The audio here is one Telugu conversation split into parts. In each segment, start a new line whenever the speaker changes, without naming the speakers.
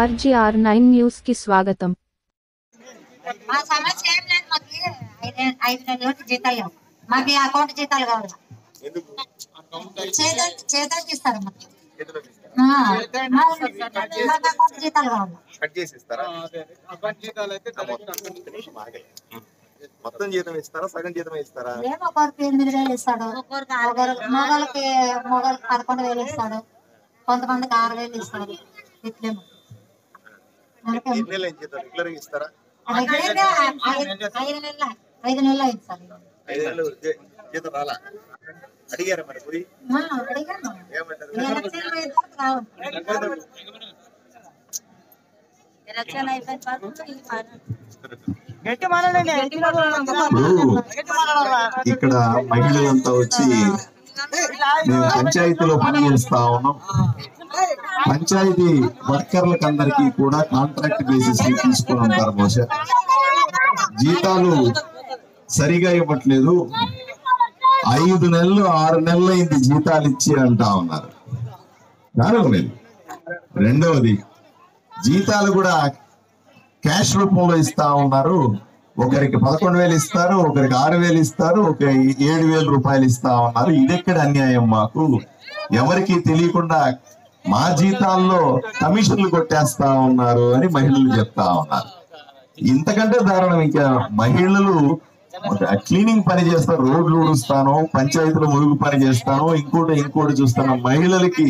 RGR9 న్యూస్ కి స్వాగతం.
మా సమస్య ఏం లేదు. మాకు 5 నెలల జీతాలు లేవు. మాకు అకౌంట్ జీతాలు కావాలి. చేతకి ఇస్తారు మాకు. అకౌంట్ జీతాలు కావాలి.
కట్ చేసి ఇస్తారా? మొత్తం జీతం ఇస్తారా? సగం జీతం ఇస్తారా?
ఒకరికి 8,000 ఇస్తాడు, మొగలకి 11,000 ఇస్తాడు, కొంతమందికి 6,000 ఇస్తాడు. ఇట్లేమో
5 నెలలు ఇస్తారా?
5 నెలలు ఇస్తారు.
5 నెలలు జీతం రాలా? అడిగారా మరి పోయి?
ఇక్కడ మహిళలంతా వచ్చి మేము పంచాయతీలో పనిచేస్తా ఉన్నాం. పంచాయతీ వర్కర్లకు అందరికీ కూడా కాంట్రాక్ట్ బేసిస్ తీసుకుని ఉంటారు. బహుశా జీతాలు సరిగా ఇవ్వట్లేదు. 5 నెలలు 6 నెలలు అయింది జీతాలు ఇచ్చి అంటా ఉన్నారు. కారణం రెండవది, జీతాలు కూడా క్యాష్ రూపంలో ఇస్తా ఉన్నారు. ఒకరికి 11,000 ఇస్తారు, ఒకరికి 6,000 ఇస్తారు, ఒకరికి 7,000 రూపాయలు ఇస్తా ఉన్నారు. ఇదెక్కడ అన్యాయం? మాకు ఎవరికి తెలియకుండా మా జీతాల్లో కమిషన్లు కొట్టేస్తా ఉన్నారు అని మహిళలు చెప్తా ఉన్నారు. ఇంతకంటే దారుణం ఇంకా మహిళలు క్లీనింగ్ పని చేస్తారు, రోడ్లు ఊడుస్తాను, పంచాయతీలో మురుగు పని చేస్తాను, ఇంకోటి చూస్తాను. మహిళలకి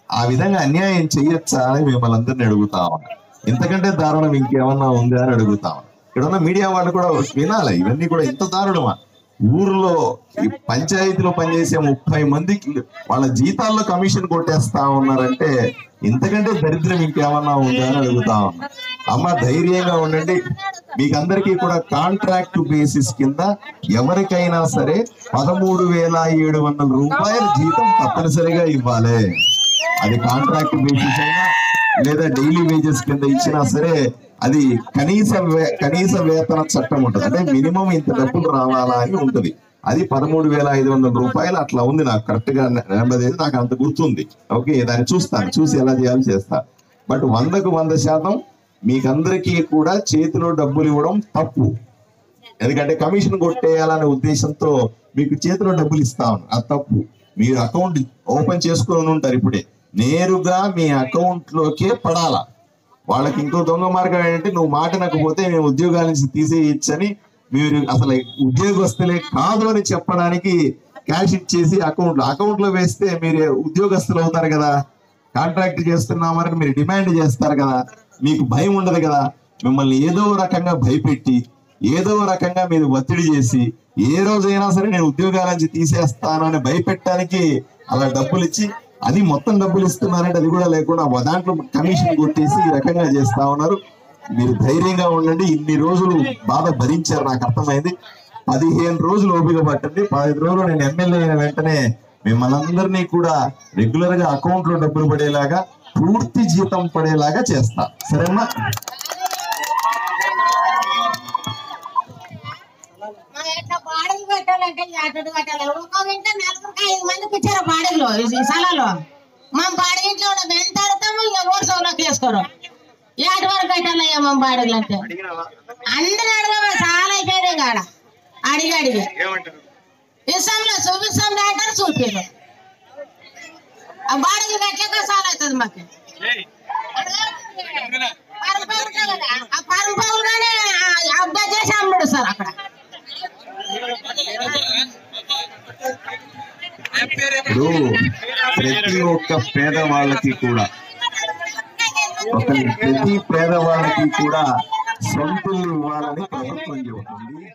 ఆ విధంగా అన్యాయం చెయ్యొచ్చా అని మిమ్మల్ని అందరినీ అడుగుతా ఉన్నా. ఇంతకంటే దారుణం ఇంకేమన్నా ఉందా అని అడుగుతా ఉన్నా. ఇక్కడ ఉన్న మీడియా వాళ్ళు కూడా వినాలి. ఇవన్నీ కూడా ఇంత దారుణమా? ఊర్లో ఈ పంచాయతీలో పనిచేసే 30 మందికి వాళ్ళ జీతాల్లో కమిషన్ కొట్టేస్తా ఉన్నారంటే ఇంతకంటే దరిద్రం ఇంకేమన్నా ఉందా అని అడుగుతా ఉన్నా. అమ్మ ధైర్యంగా ఉండండి. మీకందరికీ కూడా కాంట్రాక్ట్ బేసిస్ కింద ఎవరికైనా సరే 13,700 రూపాయల జీతం తప్పనిసరిగా ఇవ్వాలి. అది కాంట్రాక్ట్ బేసిస్ అయినా లేదా డైలీ వేజెస్ కింద ఇచ్చినా సరే అది కనీస వేతన చట్టం ఉంటుంది. అంటే మినిమం ఇంత డబ్బులు రావాలా అని ఉంటుంది. అది 13,500 రూపాయలు అట్లా ఉంది. నాకు కరెక్ట్ గా నాకు అంత గుర్తుంది. ఓకే, దాన్ని చూసి ఎలా చేయాలో చేస్తా. బట్ 100కు 100% మీకందరికీ కూడా చేతిలో డబ్బులు ఇవ్వడం తప్పు. ఎందుకంటే కమిషన్ కొట్టేయాలనే ఉద్దేశంతో మీకు చేతిలో డబ్బులు ఇస్తా ఉన్నారు. అది తప్పు. మీరు అకౌంట్ ఓపెన్ చేసుకొని ఉంటారు. ఇప్పుడే నేరుగా మీ అకౌంట్ లోకే పడాలా. వాళ్ళకి ఇంకో దొంగ మార్గం ఏంటంటే, నువ్వు మాట నకపోతే మేము ఉద్యోగాల నుంచి తీసేయచ్చని, మీరు అసలు ఉద్యోగస్తులే కాదు అని చెప్పడానికి క్యాష్ ఇచ్చేసి అకౌంట్ లో వేస్తే మీరు ఉద్యోగస్తులు అవుతారు కదా. కాంట్రాక్ట్ చేస్తున్నామని మీరు డిమాండ్ చేస్తారు కదా. మీకు భయం ఉండదు కదా. మిమ్మల్ని ఏదో రకంగా భయపెట్టి ఏదో రకంగా మీరు ఒత్తిడి చేసి ఏ రోజైనా సరే నేను ఉద్యోగాల నుంచి తీసేస్తాను అని భయపెట్టడానికి అలా డబ్బులు ఇచ్చి, అది మొత్తం డబ్బులు ఇస్తున్నారంటే అది కూడా లేకుండా దాంట్లో కమిషన్ కొట్టేసి ఈ రకంగా చేస్తా ఉన్నారు. మీరు ధైర్యంగా ఉండండి. ఇన్ని రోజులు బాధ భరించారు, నాకు అర్థమైంది. 15 రోజులు ఓపిక పట్టండి. 15 రోజులు నేను ఎమ్మెల్యే అయిన వెంటనే మిమ్మల్ని అందరినీ కూడా రెగ్యులర్ గా అకౌంట్ లో డబ్బులు పడేలాగా, పూర్తి జీతం పడేలాగా చేస్తా. సరేనా?
బాడీలు పెట్టాలంటే కట్టాలి. ఒక వెంట 4-5 మందికి ఇచ్చారు బాడీలో స్థలాల్లో. మా బాడీ ఇంట్లో ఎంత అడతాము, ఇక ఓర్సంలోకి వేసుకోరు. ఏటి వరకు కట్టాలయ్యా మా బాడీలు అంటే అందరూ అడగమా. చాలా అయిపోయినాయి కాడ అడిగి ఇస్తాంలో చూపిస్తాంలో అంటారు. చూపారు ఆ బాడీలు కట్టలేక చాలా అవుతుంది మాకు. ఆ పరుపుగానే అబ్బాయి చేసి అమ్ముడు సార్ అక్కడ.
ప్రతి ఒక్క పేదవాళ్ళకి కూడా ప్రతి పేదవాళ్ళకి కూడా సొంతలు ఇవ్వాలని ప్రభుత్వం చెబుతుంది.